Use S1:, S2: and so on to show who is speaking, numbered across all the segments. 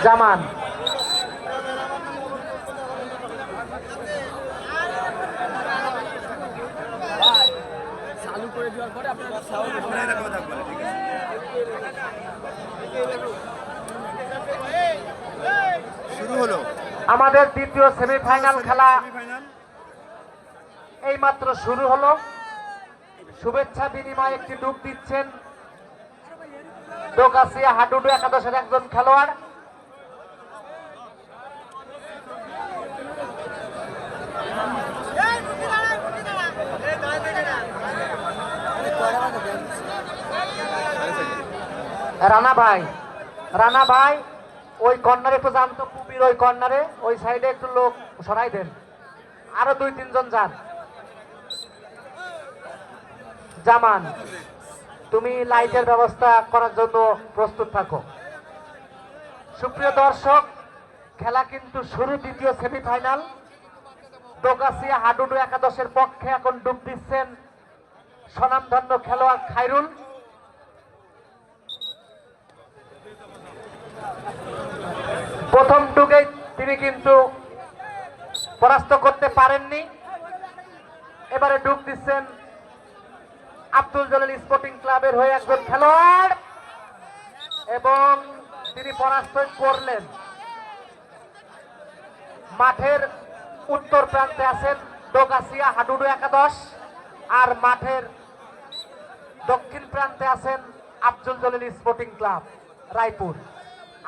S1: জামান
S2: চালু করে দেওয়ার পরে আপনারা
S3: শুরু হলো
S1: আমাদের দ্বিতীয় সেমিফাইনাল খেলা এইমাত্র শুরু হলো। শুভেচ্ছা বিনিময় একটি ডুব দিচ্ছেন দোকাশিয়া হাডুডু একাদশের একজন খেলোয়াড়। রানা ভাই ওই কর্নারে একটু যান তো, কুপির ওই কর্নারে ওই সাইডে একটু লোক সরাই দেন, আরো 2-3 জন যান। জামান, তুমি লাইটের ব্যবস্থা করার জন্য প্রস্তুত থাকো। সুপ্রিয় দর্শক, খেলা কিন্তু শুরু, দ্বিতীয় সেমিফাইনাল। দোকাশিয়া হাডুডু একাদশের পক্ষে এখন ডুব দিচ্ছেন স্বনামধন্য খেলোয়াড় খায়রুল। প্রথম ডুবেই তিনি কিন্তু পরাস্ত করতে পারেননি। এবারে ডুব দিচ্ছেন আব্দুল জলিল স্পোর্টিং ক্লাবের হয়ে একজন খেলোয়াড় এবং তিনি পরাস্ত করলেন। মাঠের উত্তর প্রান্তে আছেন দোকাশিয়া হাডুডু একাদশ, আর মাঠের দক্ষিণ প্রান্তে আছেন আব্দুল জলিল স্পোর্টিং ক্লাব রায়পুর।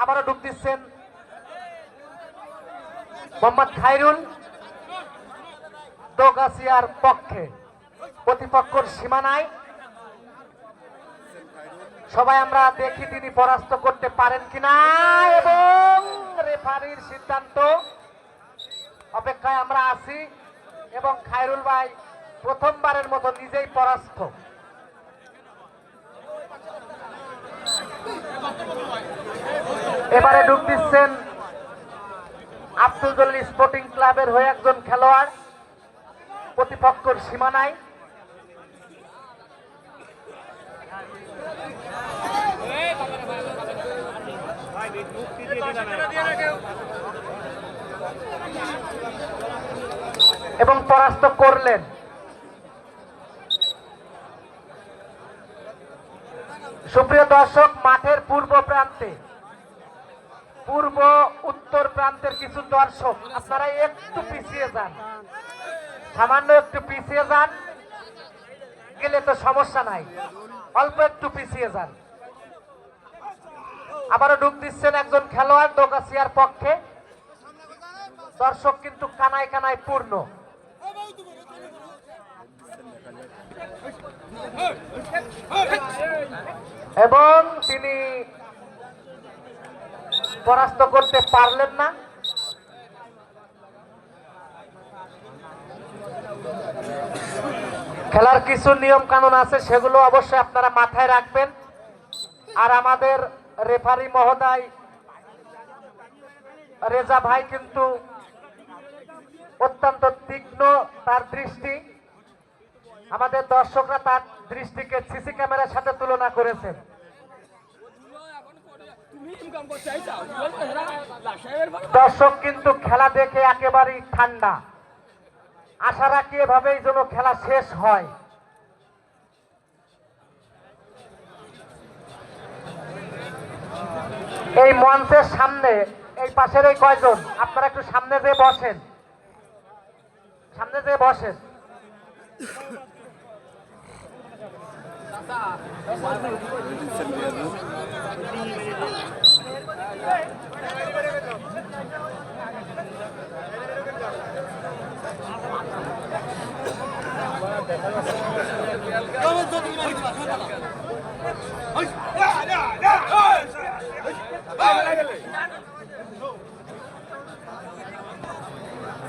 S1: আবারও ডুব দিচ্ছেন মোহাম্মদ খায়রুল দোকাশিয়ার পক্ষে। প্রতিপক্ষের সীমানায় সবাই আমরা দেখি তিনি পরাস্ত করতে পারেন কিনা, এবং রেফারির সিদ্ধান্ত অপেক্ষায় আমরা আছি। এবং খায়রুল ভাই প্রথমবারের মতো নিজেই পরাস্ত। এবারে ডুব দিচ্ছেন আব্দুল জলিল স্পোর্টিং ক্লাবের হয়ে একজন খেলোয়াড় প্রতিপক্ষের সীমানায়। এবং পরাস্ত করলেন। সুপ্রিয় দর্শক, মাঠের পূর্ব প্রান্তে, পূর্ব উত্তর প্রান্তের কিছু দর্শক আপনারা একটু পিছিয়ে যান, সামান্য একটু পিছিয়ে যান, গেলে তো সমস্যা নাই, অল্প একটু পিছিয়ে যান। আবারও ডুব দিচ্ছেন একজন খেলোয়াড় দোকাশিয়ার পক্ষে। দর্শক কিন্তু কানায় কানায় পূর্ণ। এবং তিনি পরাস্ত করতে পারলেন না। খেলার কিছু নিয়ম কানুন আছে, সেগুলো অবশ্যই আপনারা মাথায় রাখবেন। আর আমাদের রেফারি মহোদয় রেজা ভাই কিন্তু অত্যন্ত তীক্ষ্ণ তার দৃষ্টি। আমাদের দর্শকরা তার দৃষ্টিকে সিসি ক্যামেরার সাথে তুলনা করেছেন। দর্শক কিন্তু খেলা দেখে একেবারেই ঠান্ডা। আশা রাখি এভাবেই যেন খেলা শেষ হয়। এই মঞ্চের সামনে, এই পাশের এই কয়জন আপনারা একটু সামনে যেয়ে বসেন, সামনে যেয়ে বসেন।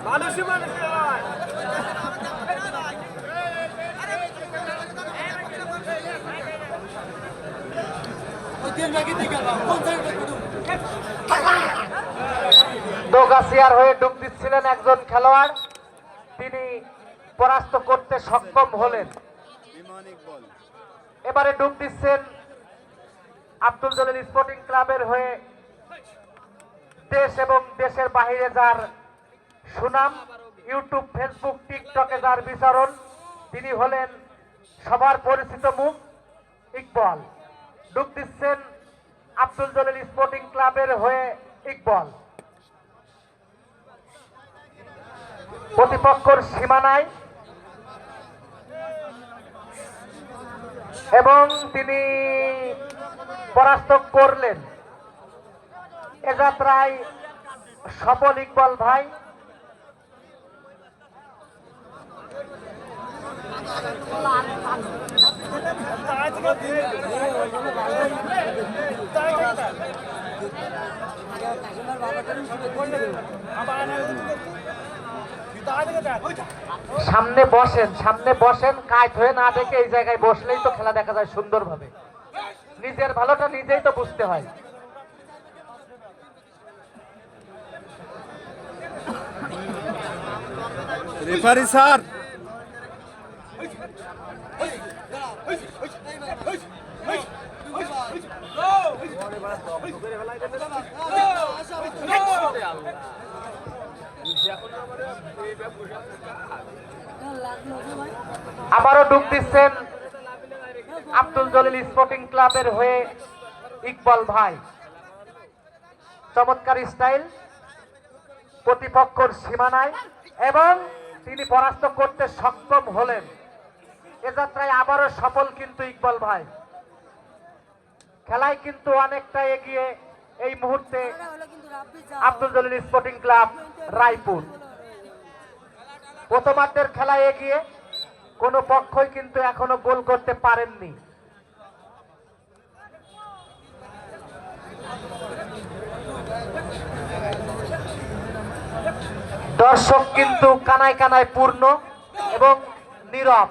S2: মানুষ
S1: দোকাশিয়ার হয়ে ডুব দিচ্ছিলেন একজন খেলোয়াড়, তিনি পরাস্ত করতে সক্ষম হলেন। এবারে ডুব দিচ্ছেন আব্দুল জলিল স্পোর্টিং ক্লাবের হয়ে দেশ এবং দেশের বাইরে যার সুনাম, ইউটিউব, ফেসবুক, টিকটকে যার বিচরণ, তিনি হলেন সবার পরিচিত মুখ ইকবাল। ডুব দিচ্ছেন আব্দুল জলিল স্পোর্টিং ক্লাবের হয়ে ইকবাল। প্রতিপক্ষর সীমানায় এবং তিনি পরাস্ত করলেন। এ যাত্রায় সফল ইকবাল ভাই। সামনে বসেন, কাজ হয়ে না দেখে এই জায়গায় বসলেই তো খেলা দেখা যায় সুন্দরভাবে। নিজের ভালোটা নিজেই তো বুঝতে হয়।
S2: রেফারি স্যার,
S1: আবারও ডুব দিচ্ছেন আব্দুল জলিল স্পোর্টিং ক্লাবের হয়ে ইকবাল ভাই। চমৎকার স্টাইল, প্রতিপক্ষর সীমানায় এবং তিনি পরাস্ত করতে সক্ষম হলেন। এ যাত্রায় আবারও সফল কিন্তু ইকবাল ভাই। খেলায় কিন্তু অনেকটা এগিয়ে এই মুহূর্তে আব্দুল জলিল স্পোর্টিং ক্লাব রায়পুর। প্রথমার্ধের খেলায় এগিয়ে কোনো পক্ষই কিন্তু এখনো গোল করতে পারেননি। দর্শক কিন্তু কানায় কানায় পূর্ণ এবং নীরব।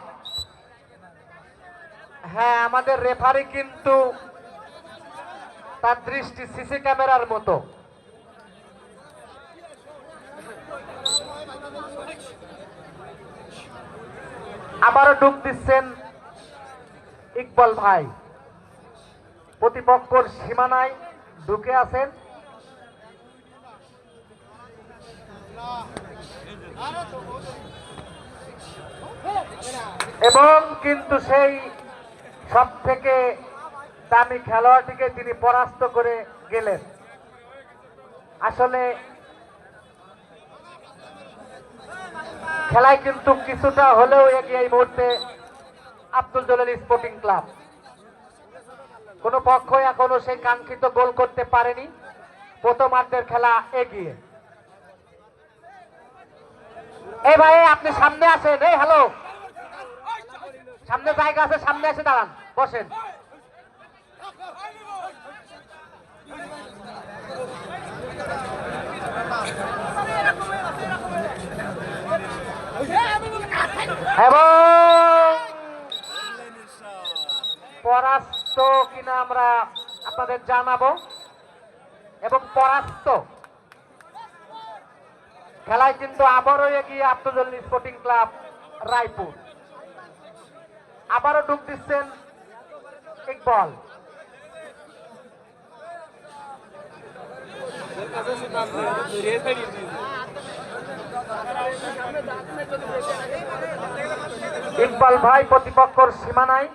S1: হ্যাঁ, আমাদের রেফারি কিন্তু তার দৃষ্টি সিসি ক্যামেরার মতো। আবারও ডুব দিচ্ছেন ইকবাল ভাই। প্রতিপক্ষর সীমানায় ঢুকে আছেন এবং কিন্তু সেই সব থেকে দামি খেলোয়াড়টিকে তিনি পরাস্ত করে গেলেন। আসলে খেলায় কিন্তু কিছুটা হলেও এগিয়ে এই মুহূর্তে আব্দুল জলিল স্পোর্টিং ক্লাব। কোন পক্ষ এখনো সেই কাঙ্ক্ষিত গোল করতে পারেনি। প্রথমার্ধের খেলা এগিয়ে। এই ভাই, আপনি সামনে আসেন। এই হ্যালো, সামনে জায়গা আছে, সামনে এসে দাঁড়ান, বসেন। এবং পরাস্ত কিনা আমরা আপনাদের জানাবো। এবং পরাস্ত খেলায় কিন্তু আবারও এগিয়ে আব্দুল জলিল স্পোর্টিং ক্লাব রায়পুর। আবারও ডুব দিচ্ছেন ইকবাল। ইকবাল ভাই প্রতিপক্ষর সীমানায়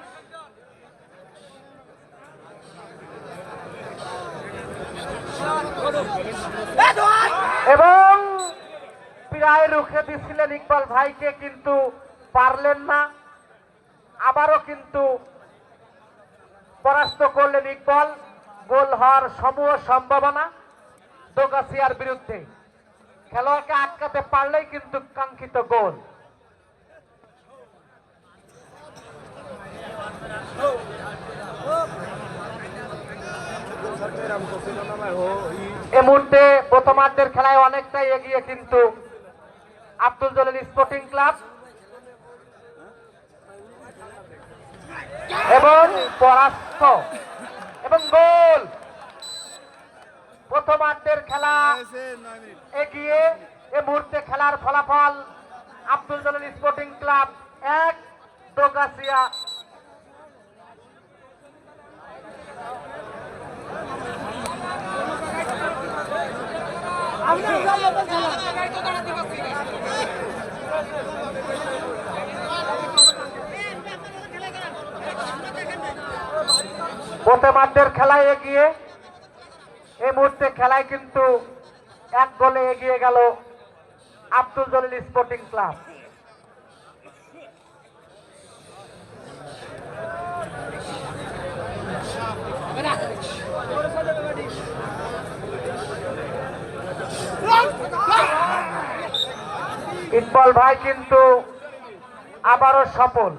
S1: এবং প্রায় রুখে দিচ্ছিলেন ইকবাল ভাইকে, কিন্তু পারলেন না। আবারও কিন্তু পরাস্ত করলেন ইকবাল। গোল হওয়ার সমূহ সম্ভাবনা দোগাছিয়ার বিরুদ্ধে। খেলোয়াড়কে আটকাতে পারলেই কিন্তু কাঙ্ক্ষিত গোল। এই মুহূর্তে প্রথমার্ধের খেলায় অনেকটাই এগিয়ে কিন্তু আব্দুল জলিল স্পোর্টিং ক্লাব এবং পরাস্ত এবং গোল। প্রথমার্ধের খেলা এগিয়ে। এই মুহূর্তে খেলার ফলাফল আব্দুল জলিল স্পোর্টিং ক্লাব 1, দোগাছিয়া প্রথমার্ধের খেলায় এগিয়ে এই মুহূর্তে খেলায় কিন্তু এক গোলে এগিয়ে গেল আব্দুল জলিল স্পোর্টিং ক্লাব। ইকবাল ভাই কিন্তু আবারও সফল।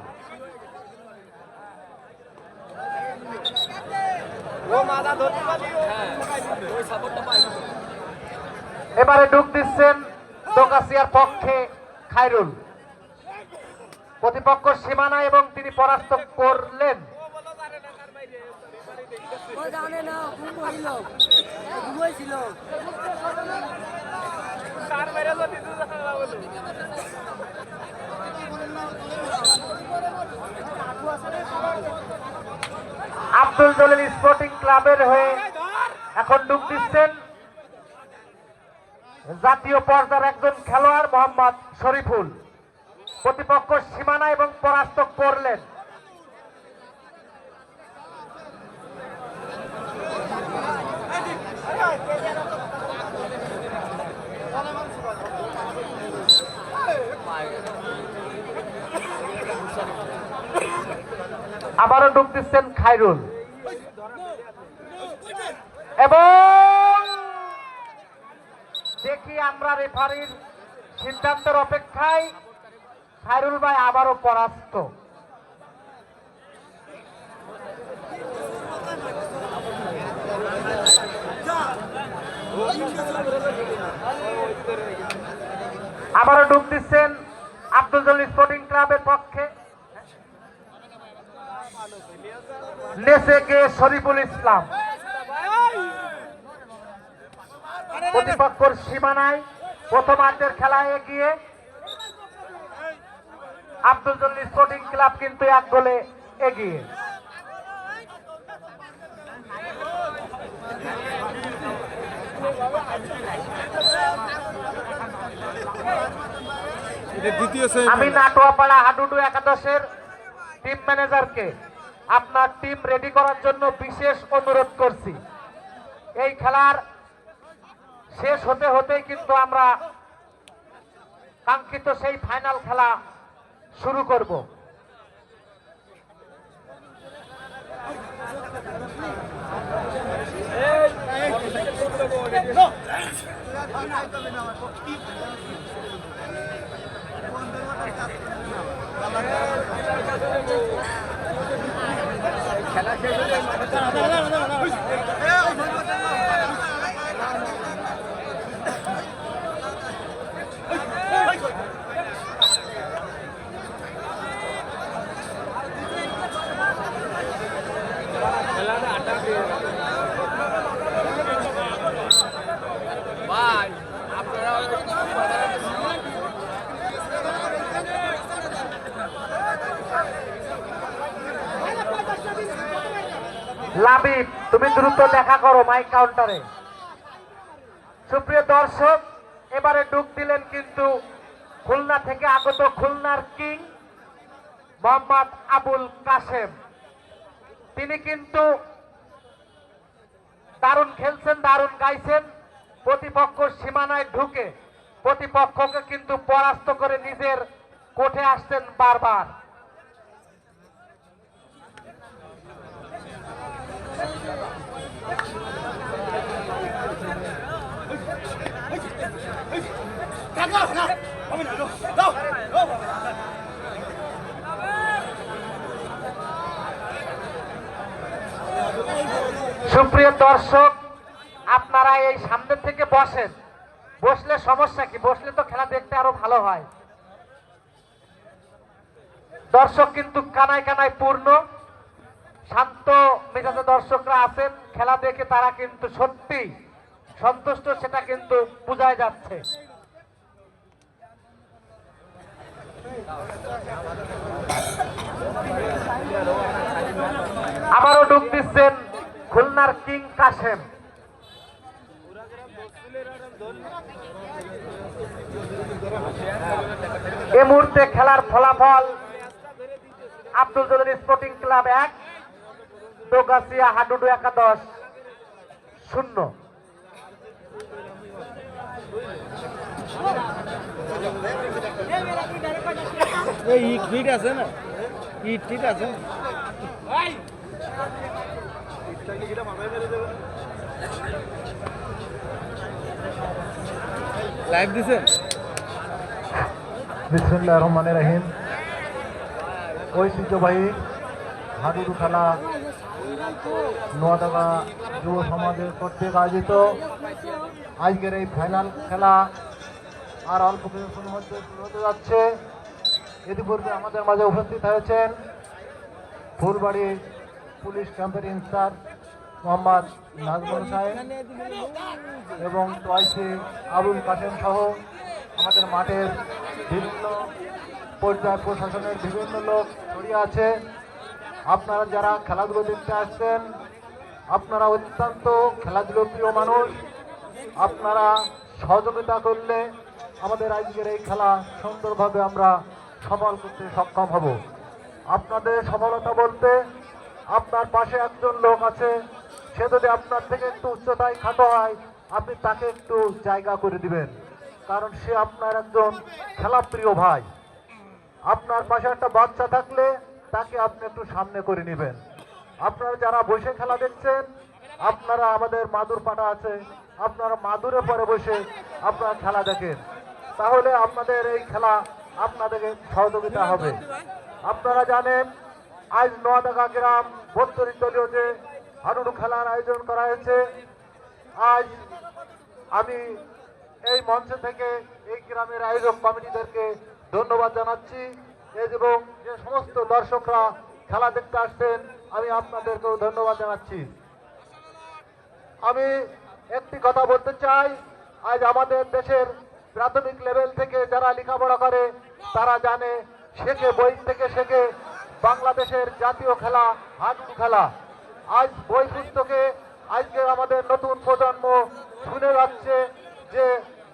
S1: এবারে ডুব দিচ্ছেন দোকাসিয়ার পক্ষে খায়রুল, প্রতিপক্ষ সীমানা এবং তিনি পরাস্ত করলেন। আব্দুল জলিল স্পোর্টিং ক্লাবের হয়ে এখন ডুব দিচ্ছেন জাতীয় পর্যায়ের একজন খেলোয়াড় মোহাম্মদ শরীফুল, প্রতিপক্ষ সীমানা এবং পরাস্ত করলেন। আবারও ডুব দিচ্ছেন খায়রুল এবং দেখি আমরা রেফারির সিদ্ধান্তের অপেক্ষায়। খায়রুল ভাই আবারও পরাস্ত। আবারও ডুব দিচ্ছেন আব্দুল জলিল স্পোর্টিং ক্লাবের পক্ষে নেসে গে শরীফুল ইসলাম, প্রতিপক্ষের সীমানায় প্রথমার্ধের খেলায় এগিয়ে আব্দুল জলিল স্পোর্টিং ক্লাব কিন্তু এক গোলে এগিয়ে। আমি নাটোয়াপাড়া হাডুডু একাদশের টিম ম্যানেজারকে আপনার টিম রেডি করার জন্য বিশেষ অনুরোধ করছি। এই খেলার শেষ হতে হতেই কিন্তু আমরা কাঙ্ক্ষিত সেই ফাইনাল খেলা শুরু করব। লাবিব, তুমি দ্রুত দেখা করো মাইক কাউন্টারে। সুপ্রিয় দর্শক, এবারে ডুব দিলেন কিন্তু খুলনা থেকে আগত খুলনার কিং মোহাম্মদ আবুল কাশেম। তিনি কিন্তু দারুণ খেলছেন, দারুণ গাইছেন। প্রতিপক্ষ সীমানায় ঢুকে প্রতিপক্ষকে কিন্তু পরাস্ত করে নিজের কোঠে আসছেন বারবার। সুপ্রিয় দর্শক, আপনারা এই সামনে থেকে বসেন। বসলে সমস্যা কি? বসলে তো খেলা দেখতে আরো ভালো হয়। দর্শক কিন্তু কানায় কানায় পূর্ণ, শান্ত মেজাজে দর্শকরা আছেন। খেলা দেখে তারা কিন্তু সত্যি সন্তুষ্ট, সেটা কিন্তু বোঝাই যাচ্ছে। আবারও ডুব দিচ্ছেন খুলনার কিং কাশেম। এই মুহূর্তে খেলার ফলাফল আব্দুল জলিল স্পোর্টিং ক্লাব 1, দোগাছিয়া হাডুডু একাদশ 0।
S2: ইট ফিট আছে না, ইট ফিট আছে। লাইভ দিছেন?
S3: বিসমিল্লাহির রহমানির রহিম। ঐতিহ্যবাহী হাডুডু খেলা নোয়াদাঙ্গা যুব সমাজের কর্তৃক আয়োজিত আজকের এই ফাইনাল খেলা আর অল্প কিছুক্ষণের মধ্যে শুরু হতে যাচ্ছে। ইতিপূর্বে আমাদের মাঝে উপস্থিত হয়েছেন ফুলবাড়ি পুলিশ ক্যাম্পের ইনচার্জ মোহাম্মদ নাজমুল সাহেব এবং টয়সি আবুল কাসেম সহ আমাদের মাঠের বিভিন্ন পর্যায় প্রশাসনের বিভিন্ন লোক ছড়িয়ে আছে। আপনারা যারা খেলাধুলো দেখতে আসছেন, আপনারা অত্যন্ত খেলাধুলো প্রিয় মানুষ। আপনারা সহযোগিতা করলে আমাদের আজকের এই খেলা সুন্দরভাবে আমরা সফল করতে সক্ষম হব। আপনাদের সফলতা বলতে আপনার পাশে একজন লোক আছে, সে যদি আপনার থেকে একটু উচ্চতায় খাটো হয়, আপনি তাকে একটু জায়গা করে দিবেন, কারণ সে আপনার একজন খেলাপ্রিয় ভাই। আপনার পাশে একটা বাচ্চা থাকলে তাকে আপনি একটু সামনে করে নেবেন। আপনারা যারা বসে খেলা দেখছেন, আপনারা আমাদের মাদুর পাটা আছে, আপনারা মাদুরে পরে বসে আপনারা খেলা দেখেন, তাহলে আপনাদের এই খেলা আপনাদের সহযোগিতা হবে। আপনারা জানেন আজ নোয়াদাঙ্গা গ্রাম 32 দলীয় যে হাডুডু খেলার আয়োজন করা হয়েছে, আজ আমি এই মঞ্চ থেকে এই গ্রামের আয়োজক কমিটিদেরকে ধন্যবাদ জানাচ্ছি এবং যে সমস্ত দর্শকরা খেলা দেখতে আসছেন, আমি আপনাদেরকেও ধন্যবাদ জানাচ্ছি। আমি একটি কথা বলতে চাই, আজ আমাদের দেশের প্রাথমিক লেভেল থেকে যারা লেখাপড়া করে তারা জানে, শেখে, বই থেকে শেখে বাংলাদেশের জাতীয় খেলা হাডুডু খেলা। আজ বই পুস্তকে আজকে আমাদের নতুন প্রজন্ম শুনে যাচ্ছে যে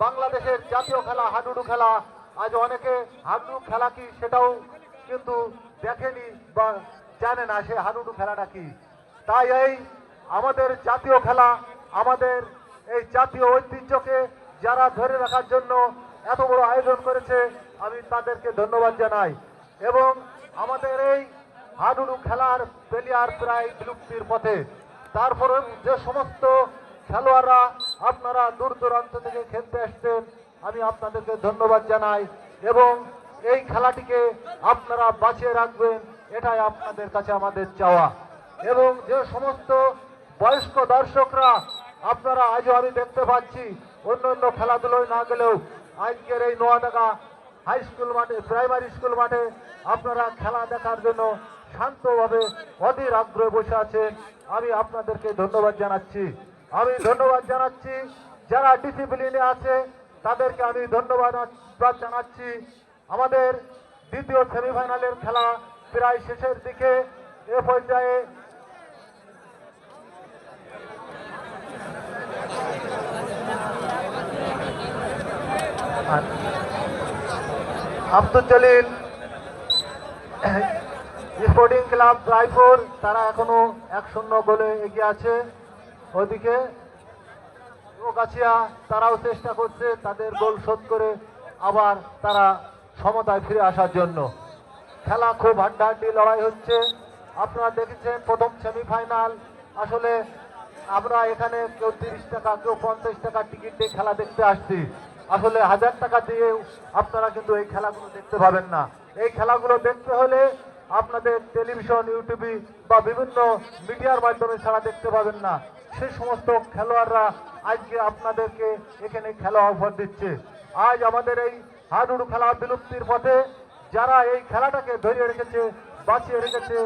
S3: বাংলাদেশের জাতীয় খেলা হাডুডু খেলা। আজ অনেকে হাডুডু খেলা কি সেটাও কিন্তু দেখেনি বা জানে না সে হাডুডু খেলাটা কি। তাই এই আমাদের জাতীয় খেলা, আমাদের এই জাতীয় ঐতিহ্যকে যারা ধরে রাখার জন্য এত বড় আয়োজন করেছে, আমি তাদেরকে ধন্যবাদ জানাই। এবং আমাদের এই হাডুডু খেলার প্লেয়ার প্রায় বিলুপ্তির পথে, তারপরে যে সমস্ত খেলোয়াড়রা আপনারা দূর দূরান্ত থেকে খেলতে আসছেন, আমি আপনাদেরকে ধন্যবাদ জানাই এবং এই খেলাটিকে আপনারা বাঁচিয়ে রাখবেন, এটাই আপনাদের কাছে আমাদের চাওয়া। এবং যে সমস্ত বয়স্ক দর্শকরা আপনারা আজও আমি দেখতে পাচ্ছি অন্য অন্য খেলাধুলোয় না গেলেও আজকের এই নোয়াদাঙ্গা হাই স্কুল মাঠে, প্রাইমারি স্কুল মাঠে আপনারা খেলা দেখার জন্য শান্তভাবে অধীর আগ্রহে বসে আছেন, আমি আপনাদেরকে ধন্যবাদ জানাচ্ছি। আমি ধন্যবাদ জানাচ্ছি যারা ডিসিপ্লিনে আছে, তাদেরকে আমি ধন্যবাদ জানাচ্ছি। আমাদের দ্বিতীয় সেমিফাইনালের খেলা প্রায় শেষের দিকে, এ পর্যায়ে আব্দুল জলিল স্পোর্টিং ক্লাব রায়পুর তারা এখনো 1-0 গোলে এগিয়ে আছে। ওদিকে দোগাছিয়া তারাও চেষ্টা করছে তাদের গোল শোধ করে আবার তারা সমতায় ফিরে আসার জন্য। খেলা খুব হাড্ডাহাড্ডি লড়াই হচ্ছে। আপনারা দেখেছেন প্রথম সেমিফাইনাল, আসলে আমরা এখানে কেউ 30 টাকা, কেউ 50 টাকা টিকিট দিয়ে খেলা দেখতে আসছি। আসলে 1000 টাকা দিয়ে আপনারা কিন্তু এই খেলাগুলো দেখতে পাবেন না। এই খেলাগুলো দেখতে হলে আপনাদের টেলিভিশন, ইউটিউবে বা বিভিন্ন মিডিয়ার মাধ্যমে ছাড়া দেখতে পাবেন না। সেই সমস্ত খেলোয়াড়রা আজকে আপনাদেরকে এখানে খেলা অফার দিচ্ছে। আজ আমাদের এই হাডুডু খেলা বিলুপ্তির পথে যারা এই খেলাটাকে ধরে রেখেছে, বাঁচিয়ে রেখেছে,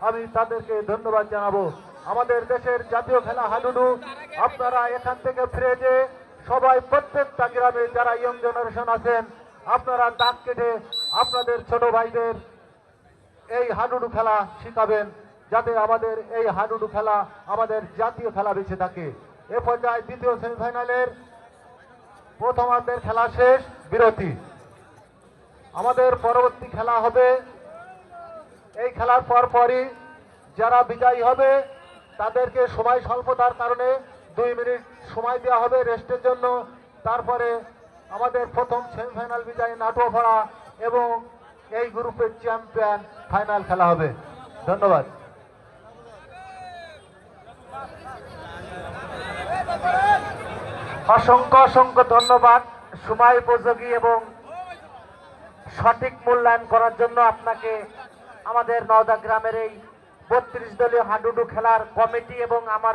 S3: আমি তাদেরকে ধন্যবাদ জানাবো। আমাদের দেশের জাতীয় খেলা হাডুডু, আপনারা এখান থেকে ফিরে যে সবাই প্রত্যেকটা গ্রামে যারা ইয়ং জেনারেশন আছেন, আপনারা দাগ কেটে আপনাদের ছোট ভাইদের এই হাডুডু খেলা শিখাবেন, যাতে আমাদের এই হাডুডু খেলা আমাদের জাতীয় খেলা বেঁচে থাকে। এ পর্যায়ে দ্বিতীয় সেমিফাইনালের প্রথমার্ধের খেলা শেষ, বিরতি। আমাদের পরবর্তী খেলা হবে, এই খেলার পরপরই যারা বিজয়ী হবে তাদেরকে সময় স্বল্পতার কারণে 2 মিনিট সময় দেওয়া হবে রেস্টের জন্য। তারপরে আমাদের প্রথম সেমিফাইনাল বিজয়ী নাটুয়াপাড়া এবং এই গ্রুপের চ্যাম্পিয়ন ফাইনাল খেলা হবে। ধন্যবাদ।
S1: অসংখ্য অসংখ্য ধন্যবাদ সময় উপযোগী এবং সঠিক মূল্যায়ন করার জন্য আপনাকে আমাদের নওদা গ্রামের এই 32 দলীয় হাডুডু খেলার কমিটি এবং আমার